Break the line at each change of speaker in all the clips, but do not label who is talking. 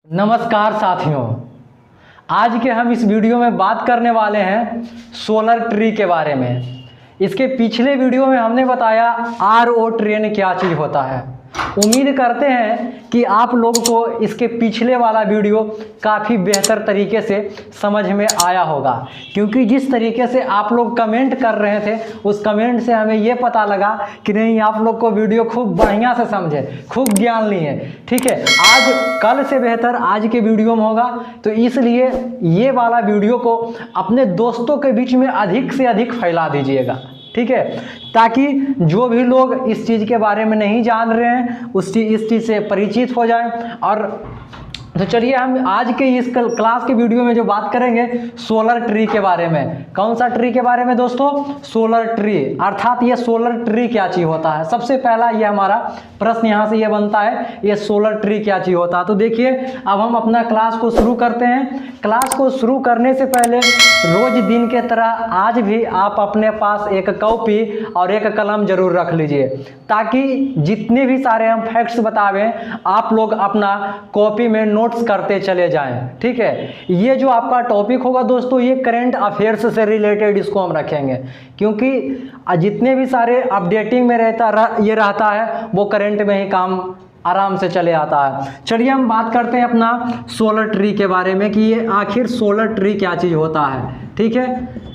नमस्कार साथियों, आज के हम इस वीडियो में बात करने वाले हैं सोलर ट्री के बारे में। इसके पिछले वीडियो में हमने बताया RO ट्रेन क्या चीज़ होता है। उम्मीद करते हैं कि आप लोगों को इसके पिछले वाला वीडियो काफ़ी बेहतर तरीके से समझ में आया होगा, क्योंकि जिस तरीके से आप लोग कमेंट कर रहे थे उस कमेंट से हमें ये पता लगा कि नहीं, आप लोग को वीडियो खूब बढ़िया से समझे, खूब ज्ञान लिए। ठीक है, आज कल से बेहतर आज के वीडियो में होगा, तो इसलिए ये वाला वीडियो को अपने दोस्तों के बीच में अधिक से अधिक फैला दीजिएगा। ठीक है, ताकि जो भी लोग इस चीज़ के बारे में नहीं जान रहे हैं इस चीज़ से परिचित हो जाएं। और तो चलिए हम आज के इस क्लास के वीडियो में जो बात करेंगे सोलर ट्री के बारे में। कौन सा ट्री के बारे में दोस्तों? Solar tree. अर्थात ये सोलर ट्री क्या चीज़ होता है। सबसे पहला ये हमारा प्रश्न यहाँ से ये बनता है, ये सोलर ट्री क्या चीज़ होता है। तो देखिए, अब हम अपना क्लास को शुरू करते हैं। क्लास को शुरू करने से पहले रोज दिन के तरह आज भी आप अपने पास एक कॉपी और एक कलम जरूर रख लीजिए, ताकि जितने भी सारे हम फैक्ट्स बतावें आप लोग अपना कॉपी में नोट्स करते चले जाएं। ठीक है, ये जो आपका टॉपिक होगा दोस्तों, ये करंट अफेयर्स से रिलेटेड इसको हम रखेंगे, क्योंकि जितने भी सारे अपडेटिंग में रहता है वो करंट में ही काम आराम से चले आता है। चलिए हम बात करते हैं अपना सोलर ट्री के बारे में कि ये आखिर सोलर ट्री क्या चीज़ होता है। ठीक है,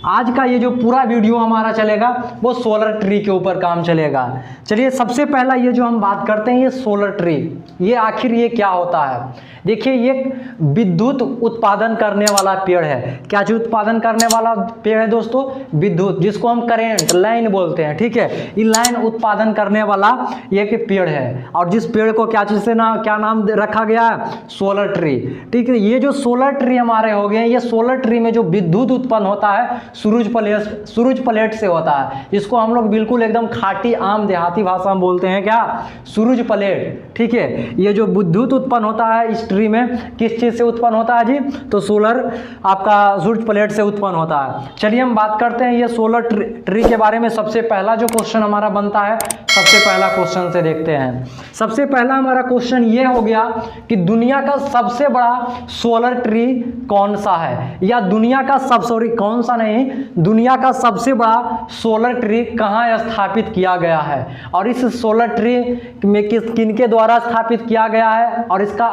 आज का ये जो पूरा वीडियो हमारा चलेगा वो सोलर ट्री के ऊपर काम चलेगा। चलिए सबसे पहला ये जो हम बात करते हैं ये सोलर ट्री, ये आखिर ये क्या होता है। देखिए, ये विद्युत उत्पादन करने वाला पेड़ है। क्या चीज उत्पादन करने वाला पेड़ है दोस्तों? विद्युत, जिसको हम करेंट लाइन बोलते हैं। ठीक है, ये लाइन उत्पादन करने वाला ये एक पेड़ है, और जिस पेड़ को क्या चीज से क्या नाम रखा गया है? Solar tree. ठीक है, ये जो सोलर ट्री हमारे हो गए, ये सोलर ट्री में जो विद्युत उत्पन्न होता है सूरज प्लेट से होता है, जिसको हम लोग बिल्कुल एकदम खाटी आम देहाती भाषा में बोलते हैं क्या? सूरज प्लेट। ठीक है, ये जो विद्युत उत्पन्न होता है इस ट्री में किस चीज से उत्पन्न होता है जी? तो सोलर आपका सूरज प्लेट से उत्पन्न होता है। चलिए हम बात करते हैं ये सोलर ट्री के बारे में। सबसे पहला जो क्वेश्चन हमारा बनता है, सबसे पहला क्वेश्चन से देखते हैं। सबसे पहला हमारा क्वेश्चन ये हो गया कि दुनिया का सबसे बड़ा सोलर ट्री कौन सा है, या दुनिया का कौन सा नहीं, दुनिया का सबसे बड़ा सोलर ट्री कहाँ स्थापित किया गया है, और इस सोलर ट्री में किनके द्वारा स्थापित किया गया है, और इसका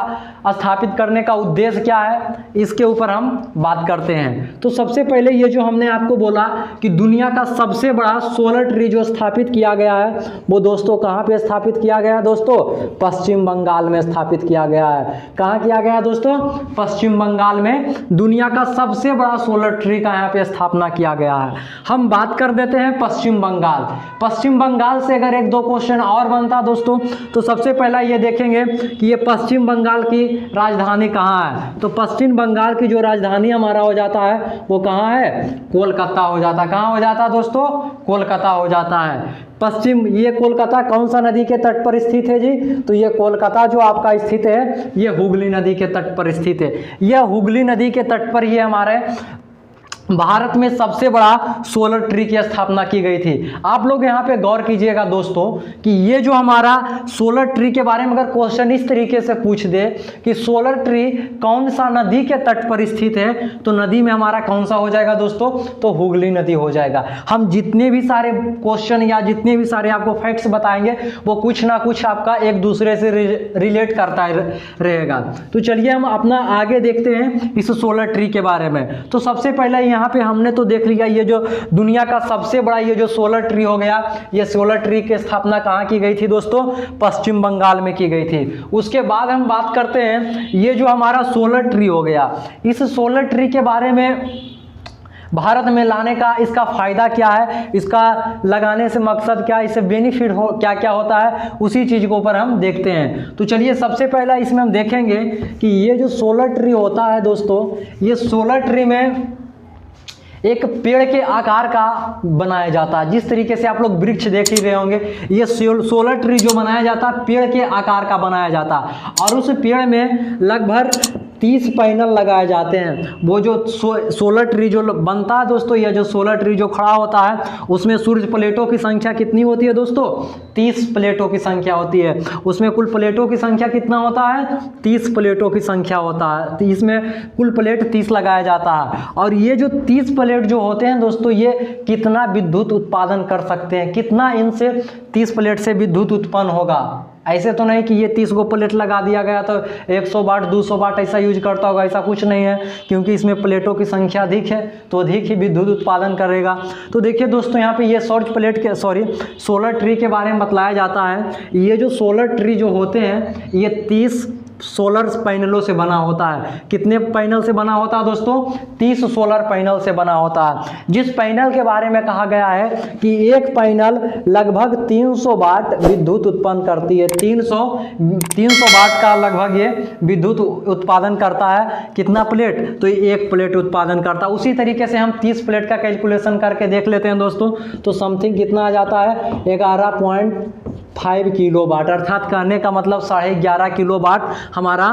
स्थापित करने का उद्देश्य क्या है, इसके ऊपर हम बात करते हैं। तो सबसे पहले ये जो हमने आपको बोला कि दुनिया का सबसे बड़ा सोलर ट्री जो स्थापित किया गया है वो दोस्तों कहाँ पे स्थापित किया गया है दोस्तों? पश्चिम बंगाल में स्थापित किया गया है। कहाँ किया गया है दोस्तों? पश्चिम बंगाल में दुनिया का सबसे बड़ा सोलर ट्री का यहाँ पे स्थापना किया गया है। हम बात कर देते हैं पश्चिम बंगाल। पश्चिम बंगाल से अगर एक दो क्वेश्चन और बनता दोस्तों, तो सबसे पहला ये देखेंगे कि ये पश्चिम बंगाल की राजधानी कहाँ है। तो पश्चिम बंगाल की जो राजधानी हमारा हो जाता है वो कहाँ है? कोलकाता हो जाता है। कहाँ हो जाता है दोस्तों? कोलकाता हो जाता है। पश्चिम, ये कोलकाता कौन सा नदी के तट पर स्थित है जी? तो ये कोलकाता जो आपका स्थित है ये हुगली नदी के तट पर स्थित है। यह हुगली नदी के तट पर ये हमारे भारत में सबसे बड़ा सोलर ट्री की स्थापना की गई थी। आप लोग यहाँ पे गौर कीजिएगा दोस्तों कि ये जो हमारा सोलर ट्री के बारे में अगर क्वेश्चन इस तरीके से पूछ दे कि सोलर ट्री कौन सा नदी के तट पर स्थित है, तो नदी में हमारा कौन सा हो जाएगा दोस्तों? तो हुगली नदी हो जाएगा। हम जितने भी सारे क्वेश्चन या जितने भी सारे आपको फैक्ट्स बताएंगे वो कुछ ना कुछ आपका एक दूसरे से रिलेट करता रहेगा। तो चलिए हम अपना आगे देखते हैं इस सोलर ट्री के बारे में। तो सबसे पहले यहाँ पे हमने तो देख लिया ये जो दुनिया का सबसे बड़ा ये जो सोलर ट्री हो गया, ये सोलर ट्री की स्थापना कहाँ की गई थी दोस्तों? पश्चिम बंगाल में की गई थी। उसके बाद हम बात करते हैं ये जो हमारा सोलर ट्री हो गया, इस सोलर ट्री के बारे में भारत में लाने का इसका फ़ायदा क्या है, इसका लगाने से मकसद क्या है, इससे बेनिफिट क्या क्या होता है, उसी चीज़ के ऊपर हम देखते हैं। तो चलिए सबसे पहला इसमें हम देखेंगे कि ये जो सोलर ट्री होता है दोस्तों, ये सोलर ट्री में एक पेड़ के आकार का बनाया जाता है। जिस तरीके से आप लोग वृक्ष देख ही रहे होंगे, ये सोलर ट्री जो बनाया जाता है पेड़ के आकार का बनाया जाता है, और उस पेड़ में लगभग 30 पैनल लगाए जाते हैं। वो जो सोलर ट्री जो बनता है दोस्तों, या जो सोलर ट्री जो खड़ा होता है, उसमें सूर्य प्लेटों की संख्या कितनी होती है दोस्तों? 30 प्लेटों की संख्या होती है। उसमें कुल प्लेटों की संख्या कितना होता है? 30 प्लेटों की संख्या होता है। तो इसमें कुल प्लेट 30 लगाया जाता है। और ये जो 30 प्लेट जो होते हैं दोस्तों, ये कितना विद्युत उत्पादन कर सकते हैं, कितना इनसे 30 प्लेट से विद्युत उत्पन्न होगा। ऐसे तो नहीं कि ये 30 गो प्लेट लगा दिया गया तो 100 वाट 200 वाट ऐसा यूज करता होगा, ऐसा कुछ नहीं है, क्योंकि इसमें प्लेटों की संख्या अधिक है तो अधिक ही विद्युत उत्पादन करेगा। तो देखिए दोस्तों, यहाँ पे ये सोलर ट्री के बारे में बतलाया जाता है। ये जो सोलर ट्री जो होते हैं, ये 30 सोलर पैनलों से बना होता है। कितने पैनल से बना होता है दोस्तों? 30 सोलर पैनल से बना होता है। जिस पैनल के बारे में कहा गया है कि एक पैनल लगभग 300 वाट विद्युत उत्पन्न करती है। 300 वाट का लगभग ये विद्युत उत्पादन करता है। कितना प्लेट? तो एक प्लेट उत्पादन करता है। उसी तरीके से हम 30 प्लेट का कैलकुलेशन करके देख लेते हैं दोस्तों। तो समथिंग कितना आ जाता है? 11.5 किलो वाट, अर्थात कहने का मतलब 11.5 किलो वाट हमारा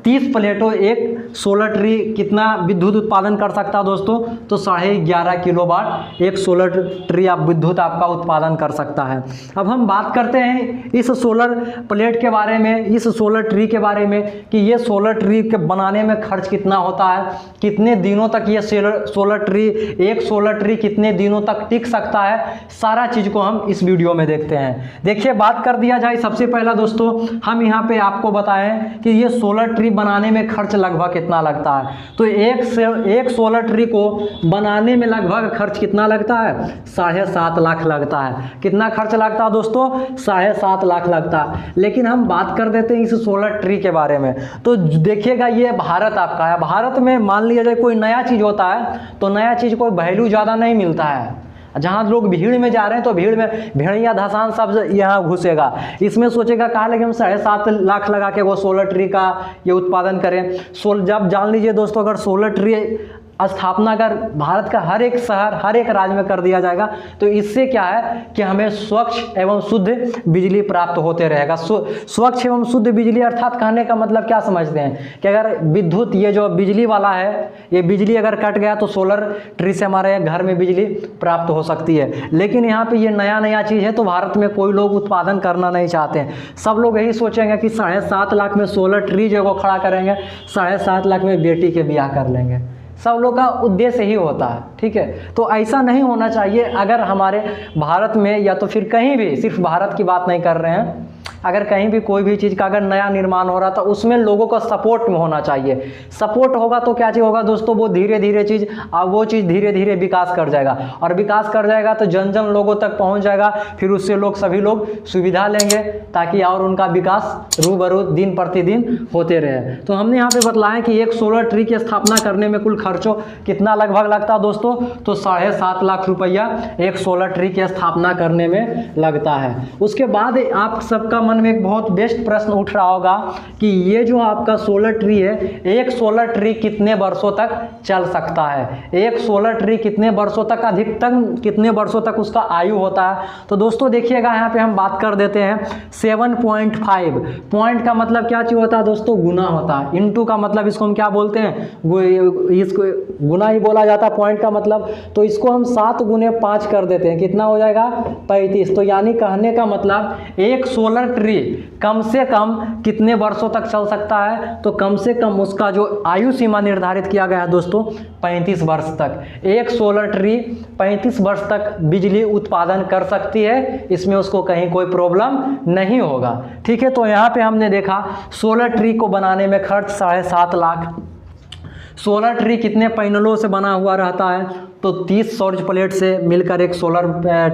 30 प्लेटों एक सोलर ट्री कितना विद्युत उत्पादन कर सकता है दोस्तों? तो 11.5 किलो वाट एक सोलर ट्री आप विद्युत आपका उत्पादन कर सकता है। अब हम बात करते हैं इस सोलर प्लेट के बारे में, इस सोलर ट्री के बारे में कि ये सोलर ट्री के बनाने में खर्च कितना होता है, कितने दिनों तक ये एक सोलर ट्री कितने दिनों तक टिक सकता है। सारा चीज़ को हम इस वीडियो में देखते हैं। देखिए, बात कर दिया जाए सबसे पहला दोस्तों, हम यहाँ पे आपको बताएं कि ये सोलर ट्री बनाने में खर्च लगभग कितना लगता है। तो एक सोलर ट्री को बनाने में लगभग खर्च कितना लगता है? 7.5 लाख लगता है। कितना खर्च लगता है दोस्तों? 7.5 लाख लगता है। लेकिन हम बात कर देते हैं इस सोलर ट्री के बारे में। तो देखिएगा, ये भारत आपका है। भारत में मान लिया जाए कोई नया चीज़ होता है तो नया चीज़ को वैल्यू ज़्यादा नहीं मिलता है। जहाँ लोग भीड़ में जा रहे हैं तो भीड़ में भेड़िया धसान सब यहाँ घुसेगा। इसमें सोचेगा कहा लगे हम 7.5 लाख लगा के वो सोलर ट्री का ये उत्पादन करें। जब जान लीजिए दोस्तों, अगर सोलर ट्री स्थापना अगर भारत का हर एक शहर हर एक राज्य में कर दिया जाएगा तो इससे क्या है कि हमें स्वच्छ एवं शुद्ध बिजली प्राप्त होते रहेगा। स्वच्छ एवं शुद्ध बिजली अर्थात कहने का मतलब क्या समझते हैं कि अगर विद्युत ये जो बिजली वाला है, ये बिजली अगर कट गया तो सोलर ट्री से हमारे घर में बिजली प्राप्त हो सकती है। लेकिन यहाँ पे ये नया चीज़ है तो भारत में कोई लोग उत्पादन करना नहीं चाहते हैं। सब लोग यही सोचेंगे कि 7.5 लाख में सोलर ट्री जो को खड़ा करेंगे, 7.5 लाख में बेटी के ब्याह कर लेंगे। सब लोग का उद्देश्य ही होता है, ठीक है। तो ऐसा नहीं होना चाहिए। अगर हमारे भारत में या तो फिर कहीं भी, सिर्फ भारत की बात नहीं कर रहे हैं, अगर कहीं भी कोई भी चीज़ का अगर नया निर्माण हो रहा था उसमें लोगों का सपोर्ट में होना चाहिए। सपोर्ट होगा तो क्या चीज़ होगा दोस्तों? वो धीरे धीरे विकास कर जाएगा, और विकास कर जाएगा तो जन लोगों तक पहुंच जाएगा। फिर उससे सभी लोग सुविधा लेंगे ताकि और उनका विकास रूबरू दिन प्रतिदिन होते रहे। तो हमने यहाँ पे बतलाया कि एक सोलर ट्री की स्थापना करने में कुल खर्चों कितना लगभग लगता है दोस्तों? तो 7.5 लाख रुपया एक सोलर ट्री की स्थापना करने में लगता है। उसके बाद आप सबका मन में एक बहुत बेस्ट प्रश्न उठ रहा होगा कि ये जो आपका सोलर ट्री है, एक सोलर ट्री कितने वर्षों तक चल सकता है? एक सोलर ट्री कितने वर्षों तक, अधिकतम कितने वर्षों तक उसका आयु होता है? तो दोस्तों देखिएगा, यहाँ पे हम बात कर देते हैं 7.5। पॉइंट का मतलब क्या चीज होता है दोस्तों? गुना होता है। इनटू का मतलब इसको हम क्या बोलते हैं? इसको गुना ही बोला जाता है पॉइंट का मतलब। तो इसको हम 7 गुने 5 कर देते हैं, कितना हो जाएगा? 35। तो यानी कहने का मतलब एक सोलर ट्री कम से कम कितने वर्षों तक चल सकता है? तो कम से कम उसका जो आयु सीमा निर्धारित किया गया है दोस्तों, 35 वर्ष तक। एक सोलर ट्री 35 वर्ष तक बिजली उत्पादन कर सकती है, इसमें उसको कहीं कोई प्रॉब्लम नहीं होगा, ठीक है। तो यहाँ पे हमने देखा सोलर ट्री को बनाने में खर्च 7.5 लाख। सोलर ट्री कितने पैनलों से बना हुआ रहता है? तो 30 सौर प्लेट से मिलकर एक सोलर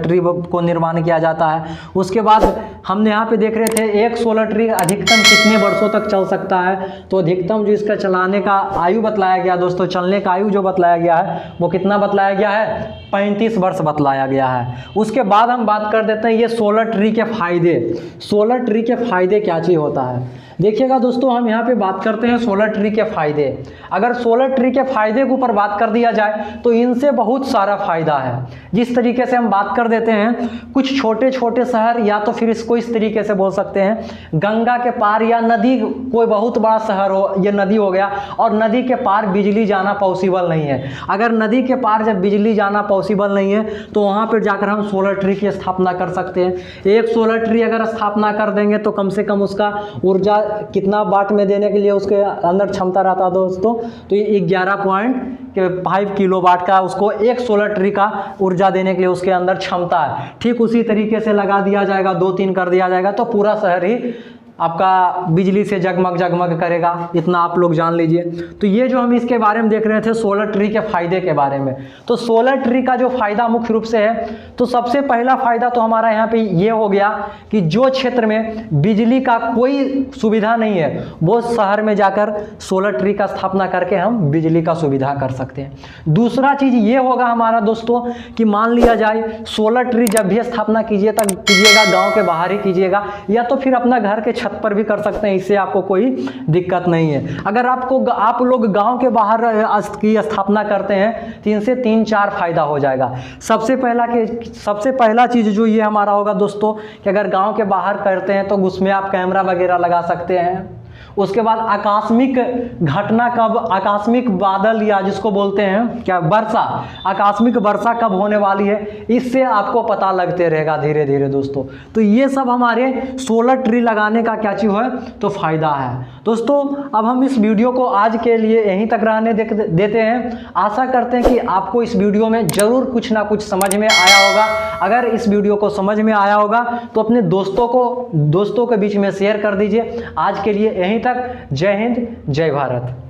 ट्री को निर्माण किया जाता है। उसके बाद हमने यहाँ पे देख रहे थे एक सोलर ट्री अधिकतम कितने वर्षों तक चल सकता है? तो अधिकतम जो इसका चलाने का आयु बतलाया गया दोस्तों, चलने का आयु जो बतलाया गया है वो कितना बतलाया गया है? 35 वर्ष बतलाया गया है। उसके बाद हम बात कर देते हैं ये सोलर ट्री के फायदे। सोलर ट्री के फायदे क्या चीज़ होता है? देखिएगा दोस्तों, हम यहाँ पे बात करते हैं सोलर ट्री के फ़ायदे। अगर सोलर ट्री के फ़ायदे के ऊपर बात कर दिया जाए तो इनसे बहुत सारा फ़ायदा है। जिस तरीके से हम बात कर देते हैं, कुछ छोटे छोटे शहर, या तो फिर इसको इस तरीके से बोल सकते हैं, गंगा के पार या नदी, कोई बहुत बड़ा शहर हो, ये नदी हो गया, और नदी के पार बिजली जाना पॉसिबल नहीं है। अगर नदी के पार जब बिजली जाना पॉसिबल नहीं है तो वहाँ पर जाकर हम सोलर ट्री की स्थापना कर सकते हैं। एक सोलर ट्री अगर स्थापना कर देंगे तो कम से कम उसका ऊर्जा कितना वाट में देने के लिए उसके अंदर क्षमता रहता है दोस्तों, तो ये 11.5 किलोवाट का उसको एक सोलर ट्री का ऊर्जा देने के लिए उसके अंदर क्षमता है। ठीक उसी तरीके से लगा दिया जाएगा, 2-3 कर दिया जाएगा तो पूरा शहर ही आपका बिजली से जगमग जगमग करेगा। इतना आप लोग जान लीजिए। तो ये जो हम इसके बारे में देख रहे थे सोलर ट्री के फ़ायदे के बारे में, तो सोलर ट्री का जो फ़ायदा मुख्य रूप से है, तो सबसे पहला फ़ायदा तो हमारा यहाँ पे ये हो गया कि जो क्षेत्र में बिजली का कोई सुविधा नहीं है वो शहर में जाकर सोलर ट्री का स्थापना करके हम बिजली का सुविधा कर सकते हैं। दूसरा चीज़ ये होगा हमारा दोस्तों कि मान लिया जाए सोलर ट्री जब भी स्थापना कीजिएगा गाँव के बाहर ही कीजिएगा, या तो फिर अपना घर के छत पर भी कर सकते हैं, इससे आपको कोई दिक्कत नहीं है। अगर आप लोग गांव के बाहर की स्थापना करते हैं तो इनसे 3-4 फायदा हो जाएगा। सबसे पहला चीज़ जो ये हमारा होगा दोस्तों कि अगर गांव के बाहर करते हैं तो उसमें आप कैमरा वगैरह लगा सकते हैं। उसके बाद आकस्मिक घटना कब, आकस्मिक बादल या जिसको बोलते हैं क्या, वर्षा, आकस्मिक वर्षा कब होने वाली है, इससे आपको पता लगते रहेगा धीरे धीरे दोस्तों। तो ये सब हमारे सोलर ट्री लगाने का क्या चीज़ है तो फ़ायदा है दोस्तों। अब हम इस वीडियो को आज के लिए यहीं तक रहने देते हैं। आशा करते हैं कि आपको इस वीडियो में ज़रूर कुछ ना कुछ समझ में आया होगा। अगर इस वीडियो को समझ में आया होगा तो अपने दोस्तों के बीच में शेयर कर दीजिए। आज के लिए यहीं तक। जय हिंद, जय भारत।